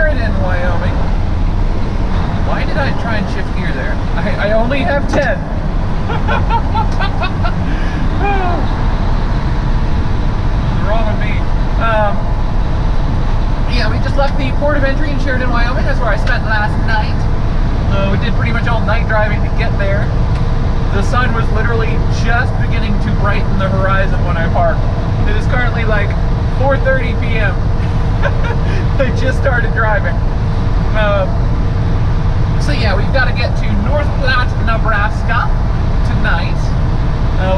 Sheridan, Wyoming. Why did I try and shift gear there? I only have 10. What's wrong with me? Yeah, we just left the port of entry in Sheridan, Wyoming. That's where I spent last night. We did pretty much all night driving to get there. The sun was literally just beginning to brighten the horizon when I parked. It is currently like 4:30 p.m. I just started driving. So yeah, we've got to get to North Platte, Nebraska tonight,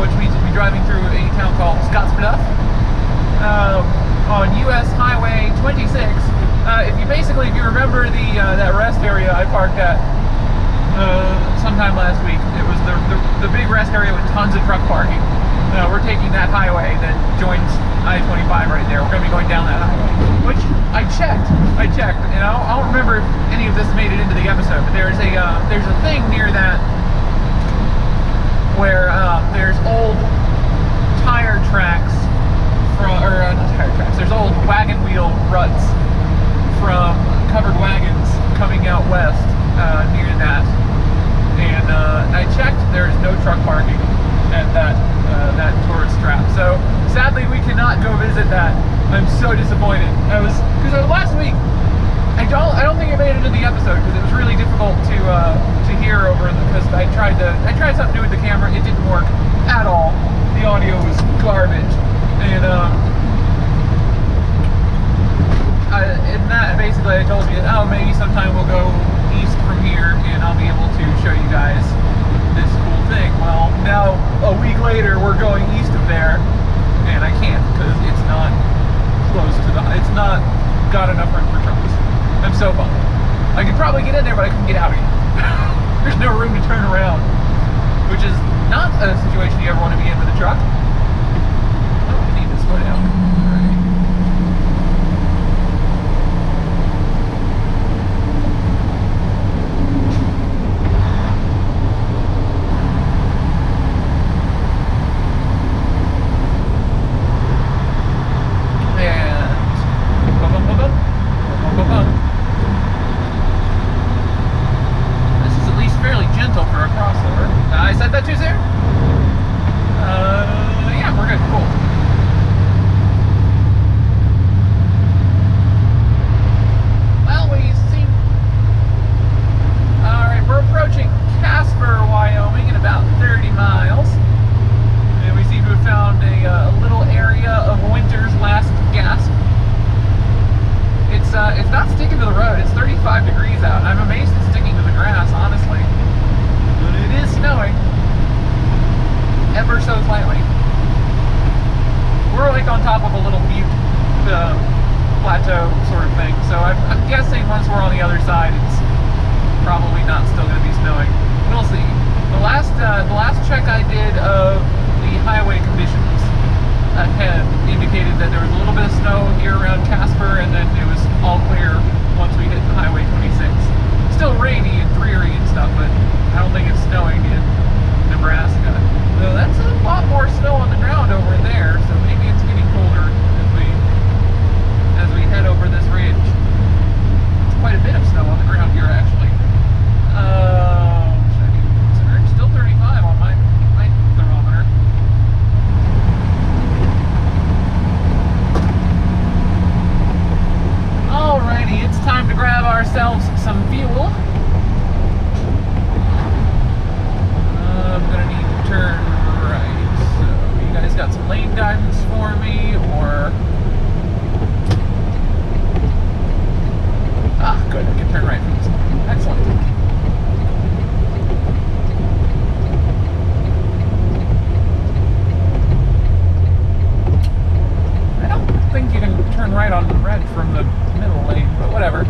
which means we'll be driving through a town called Casper on US Highway 26. If you remember that rest area I parked at sometime last week, it was the big rest area with tons of truck parking. We're taking that highway that joins I-25 right there. We're going to be going down that highway, which I checked, and I don't remember if any of this made it into the episode, but there's a thing near that where there's old tire tracks there's old wagon wheel ruts from covered wagons coming out west near that, and I checked, there is no truck parking at that tourist trap. So sadly we cannot go visit that. I'm so disappointed. Because last week I don't think it made it into the episode because it was really difficult to hear over because I tried something new with the camera. It didn't work at all. The audio was garbage, and that basically I told you, oh, maybe sometime we'll go east from here and I'll be able to show you guys this cool thing. Well, now a week later we're going east of there, and I can't because it's not close to it's not got enough room for trucks. I'm so bummed. I could probably get in there, but I couldn't get out again. There's no room to turn around, which is not a situation you ever want to be in with a truck. Oh, I need to slow down. Indicated that there was a little bit of snow here around Casper, and then it was all clear once we hit Highway 26. Still rainy and dreary and stuff, but I don't think it's snowing in Nebraska. So that's a lot more snow on the ground over there, so maybe it's getting colder as we head over this ridge. It's quite a bit of snow on the ground here, actually. Still 35 on my thermometer. Alrighty, it's time to grab ourselves some fuel. I'm gonna need to turn right. So, you guys got some lane guidance for me, or... Ah, good, I can turn right from this one. Excellent. I don't think you can turn right on red from the middle lane, but whatever.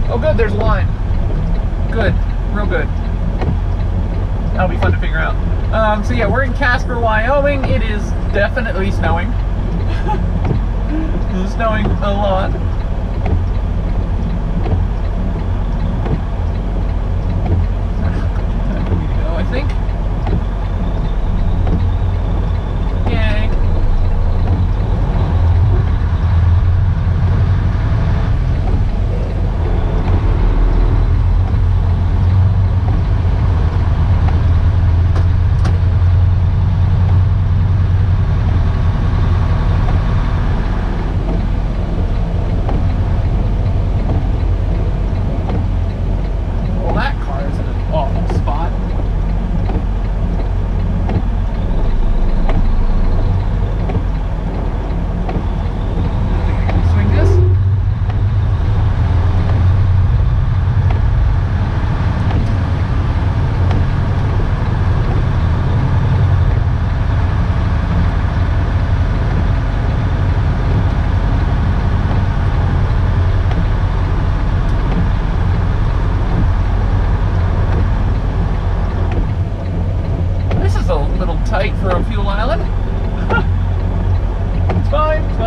Oh good, there's a line. Good, real good. That'll be fun to figure out. So yeah, we're in Casper, Wyoming. It is definitely snowing. It's snowing a lot. I think. Yeah,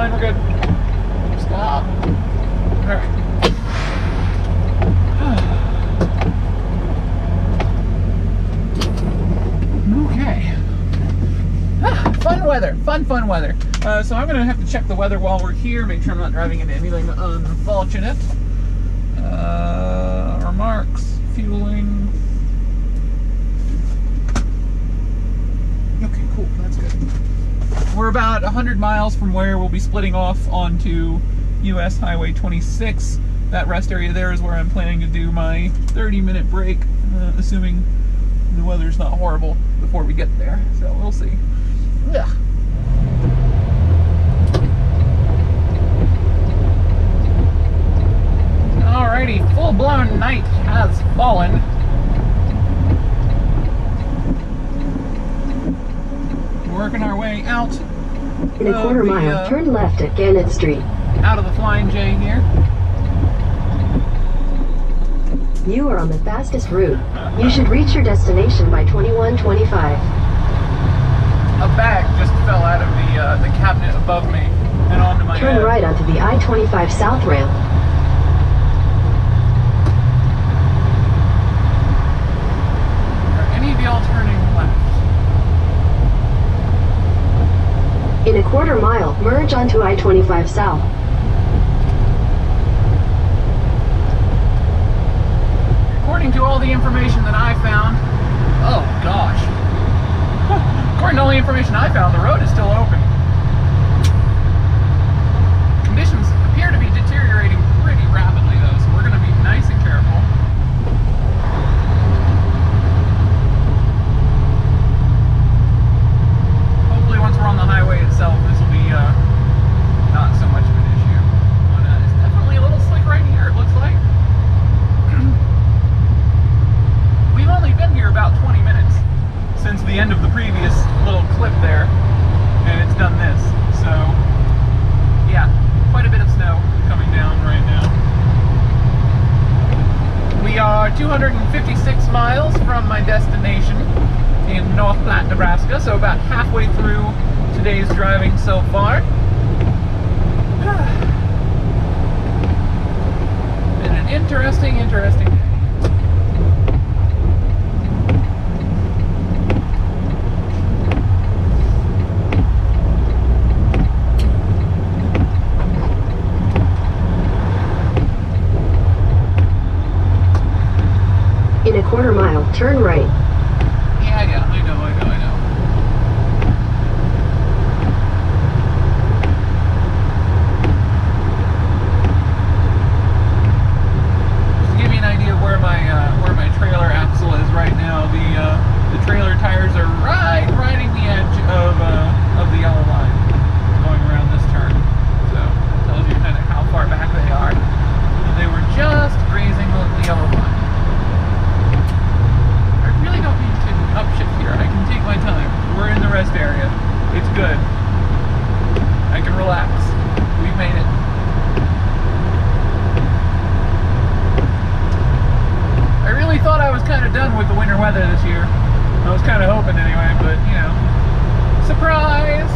fine, we're good. Stop. Alright. Okay. Fun weather. Fun weather. So I'm going to have to check the weather while we're here, make sure I'm not driving into anything unfortunate. Remarks, fueling. Okay, cool. That's good. We're about 100 miles from where we'll be splitting off onto US Highway 26. That rest area there is where I'm planning to do my 30-minute break, assuming the weather's not horrible before we get there. So we'll see. Yeah. Alrighty, full-blown night has fallen. Working our way out. In a quarter mile, turn left at Gannett Street. Out of the Flying J here. You are on the fastest route. You should reach your destination by 21:25. A bag just fell out of the cabinet above me and onto my head. Turn right onto the I-25 South ramp. Are any of y'all turning left? In a quarter mile, merge onto I-25 South. According to all the information that I found, oh gosh. According to all the information I found, the road is still open. Conditions appear to be deteriorating pretty rapidly though, so we're going to be nice and careful. Hopefully once we're on the highway itself, this will be not so much of an issue. But, it's definitely a little slick right here, it looks like. We've only been here about 20 minutes since the end of the previous little clip there, and it's done this. So, yeah, quite a bit of snow coming down right now. We are 256 miles from my destination in North Platte, Nebraska, so about halfway through today's driving so far. Been an interesting day. In a quarter mile, turn right. Yeah, I know. Just to give you an idea of where my trailer axle is right now, the trailer tires are riding the edge of the yellow line going around this turn. So that tells you kind of how far back they are. They were just grazing the yellow line. I really don't need to upshift here. I can take my time. We're in the rest area. It's good. I can relax. We've made it. I really thought I was kind of done with the winter weather this year. I was kind of hoping anyway, but you know, surprise!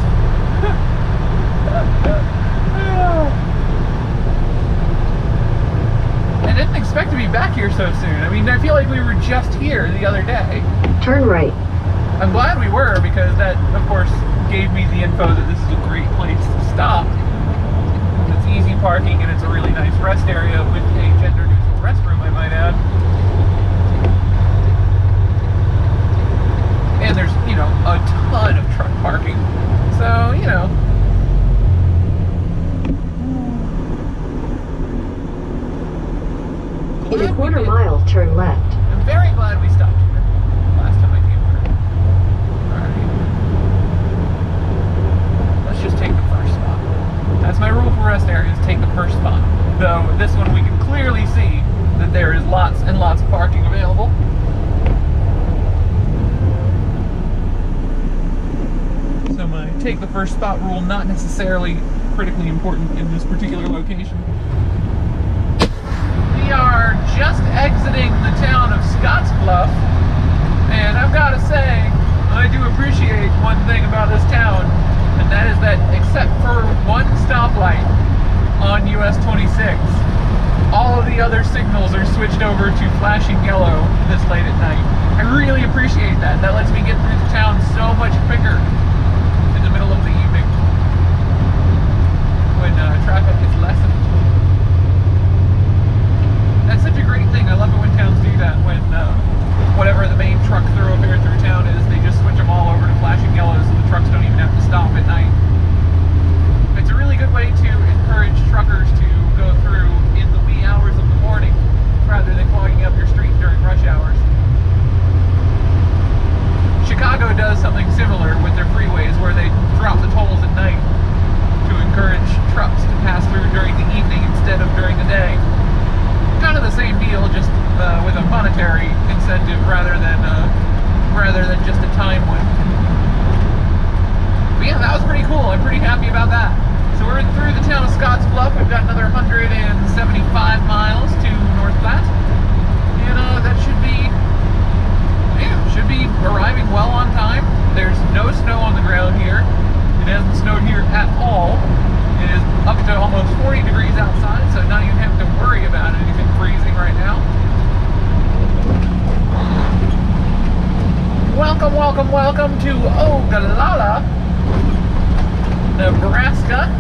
I didn't expect to be back here so soon. I mean, I feel like we were just here the other day. Turn right. I'm glad we were, because that, of course, gave me the info that this is a great place to stop. It's easy parking, and it's a really nice rest area with a gender-neutral restroom, I might add. And there's, you know, a ton of truck parking. So, you know. In a quarter mile, turn left. I'm very glad we stopped here last time I came through. Alright. Let's just take the first spot. That's my rule for rest areas, take the first spot. Though this one we can clearly see that there is lots and lots of parking available. So my take the first spot rule, not necessarily critically important in this particular location. We are just exiting the town of Scottsbluff, and I've got to say, I do appreciate one thing about this town, and that is that except for one stop their signals are switched over to flashing yellow this late at night. I really appreciate that. That lets me get through the town so much quicker in the middle of the evening when traffic is lessened. That's such a great thing. I love it when towns do that. When whatever the main truck thoroughfare through town is, they just switch them all over to flashing yellow so the trucks don't even have to stop at night. It's a really good way to encourage truckers to go through in the wee hours of the morning rather than clogging up your street during rush hours. Chicago does something similar with their freeways where they drop the tolls at night to encourage trucks to pass through during the evening instead of during the day. Kind of the same deal, just with a monetary incentive rather than just a time one. But yeah, that was pretty cool. I'm pretty happy about that. So we're through the town of Scotts Bluff. We've got another 175 miles to North Platte, and that should be arriving well on time. There's no snow on the ground here. It hasn't snowed here at all. It is up to almost 40 degrees outside, so not even having to worry about anything freezing right now. Welcome, welcome, welcome to Ogallala, Nebraska.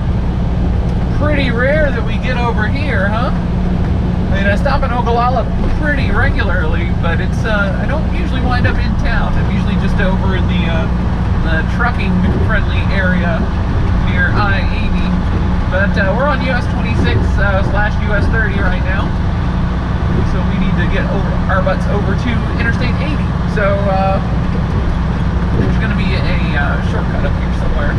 Pretty rare that we get over here, huh? I mean, I stop in Ogallala pretty regularly, but it's I don't usually wind up in town. I'm usually just over in the trucking-friendly area near I-80. But we're on US 26 slash US 30 right now, so we need to get our butts over to Interstate 80. So there's going to be a shortcut up here somewhere.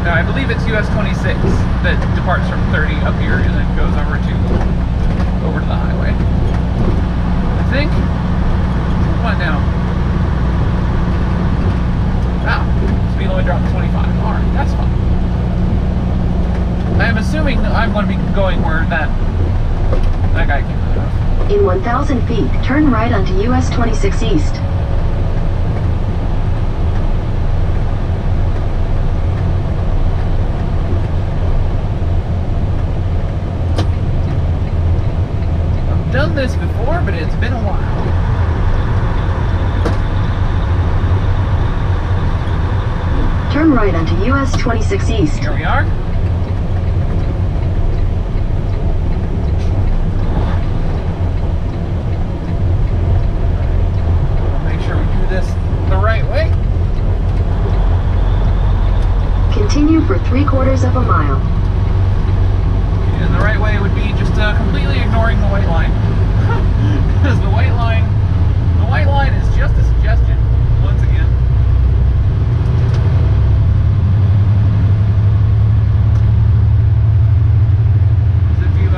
Now, I believe it's US 26 that departs from 30 up here and then goes over to the highway. I think. Come on down. Wow, speed limit dropped to 25. All right, that's fine. I'm assuming I'm going to be going where that guy came out of. In 1,000 feet, turn right onto US 26 East. I've done this before, but it's been a while. Turn right onto US 26 East. Here we are. This the right way. Continue for 3/4 of a mile. And the right way would be just completely ignoring the white line. Because the white line is just a suggestion, once again. Because if you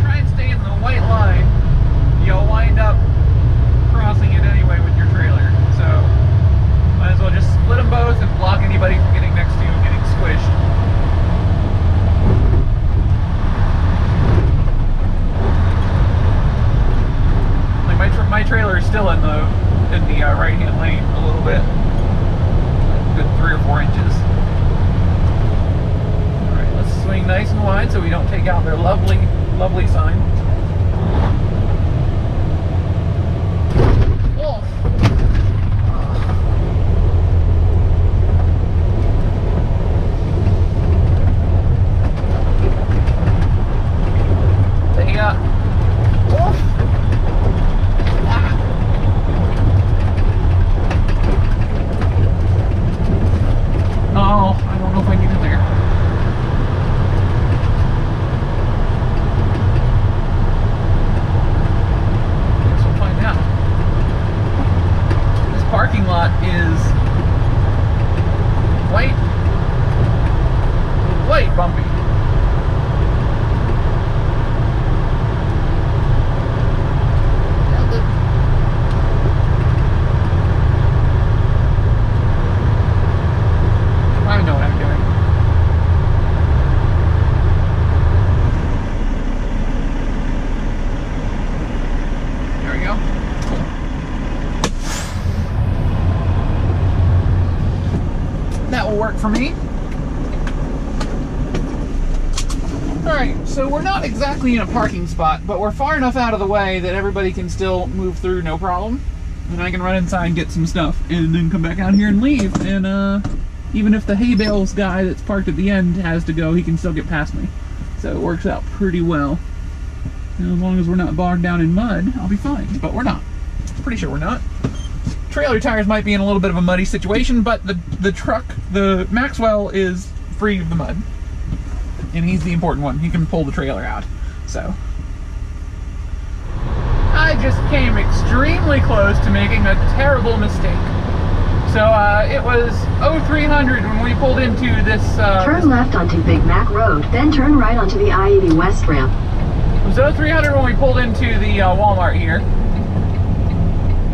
try and stay in the white line, you'll wind up crossing it anyway with your trailer. So, might as well just split them both and block anybody from getting next to you and getting squished. Like my trailer is still in the right-hand lane a little bit, good 3 or 4 inches. All right, let's swing nice and wide so we don't take out their lovely, lovely sign. Bumpy. I know what I'm doing. There we go. That will work for me. Alright, so we're not exactly in a parking spot, but we're far enough out of the way that everybody can still move through no problem. And I can run inside and get some stuff, and then come back out here and leave. And even if the hay bales guy that's parked at the end has to go, he can still get past me. So it works out pretty well. And as long as we're not bogged down in mud, I'll be fine. But we're not. Pretty sure we're not. Trailer tires might be in a little bit of a muddy situation, but the truck, the Maxwell, is free of the mud. And he's the important one. He can pull the trailer out. So I just came extremely close to making a terrible mistake. So it was 0300 when we pulled into this... turn left onto Big Mac Road, then turn right onto the I-80 West ramp. It was 0300 when we pulled into the Walmart here.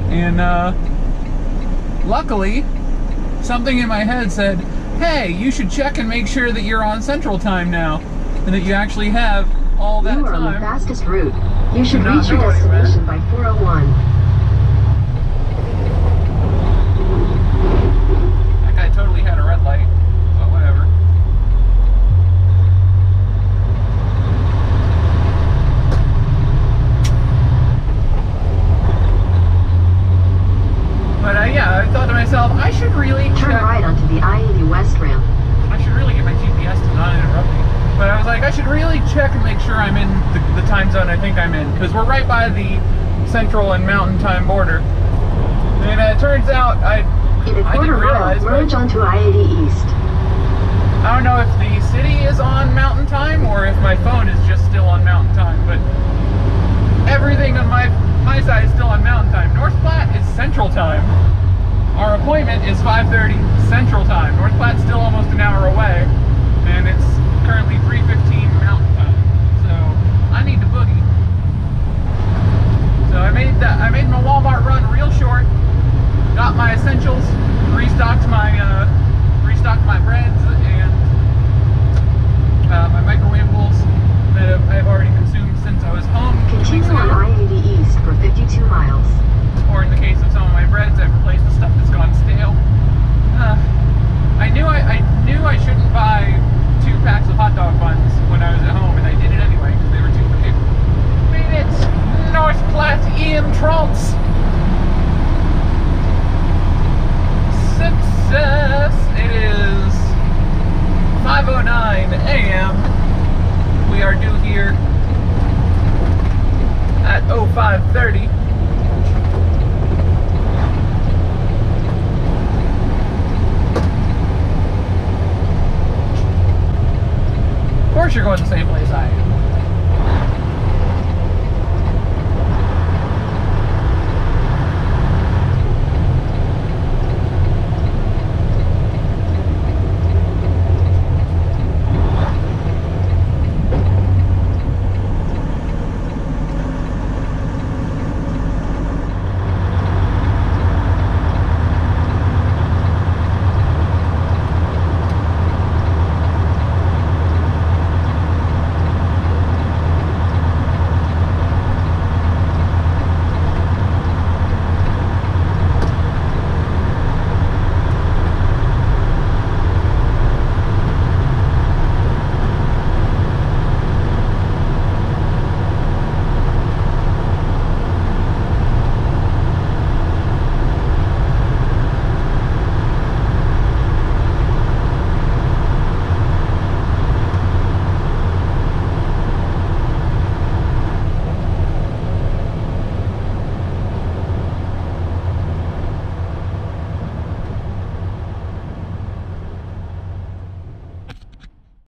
And luckily, something in my head said, hey, you should check and make sure that you're on Central Time now, and that you actually have all that time. You are on the fastest route. You should reach your destination by 4:01. That guy totally had a red light, but whatever. But yeah, I thought to myself, I should really turn right onto the I-80 West ramp. I should really get my GPS to not interrupt me. But I was like, I should really check and make sure I'm in the time zone I think I'm in, because we're right by the Central and Mountain Time border. And it turns out I didn't realize. Merge onto I-80 East. I don't know if the city is on Mountain Time or if my phone is just still on Mountain Time, but everything on my side is still on Mountain Time. North Platte is Central Time. Our appointment is 5:30 Central Time. North Platte's still almost an hour away, and it's currently 3:15 Mountain Time. So I need to boogie. So I made my Walmart run real short. Got my essentials, restocked my breads and my microwaveables that I've already consumed since I was home. Continue on I-80 East for 52 miles. Or in the case of some of my breads, I've replaced the stuff that's gone stale. I knew I shouldn't buy 2 packs of hot dog buns when I was at home, and I did it anyway because they were too big. Made it! North Platte in trance! Success! It is 5:09 a.m. We are due here at 05:30. Of course you're going the same place I am.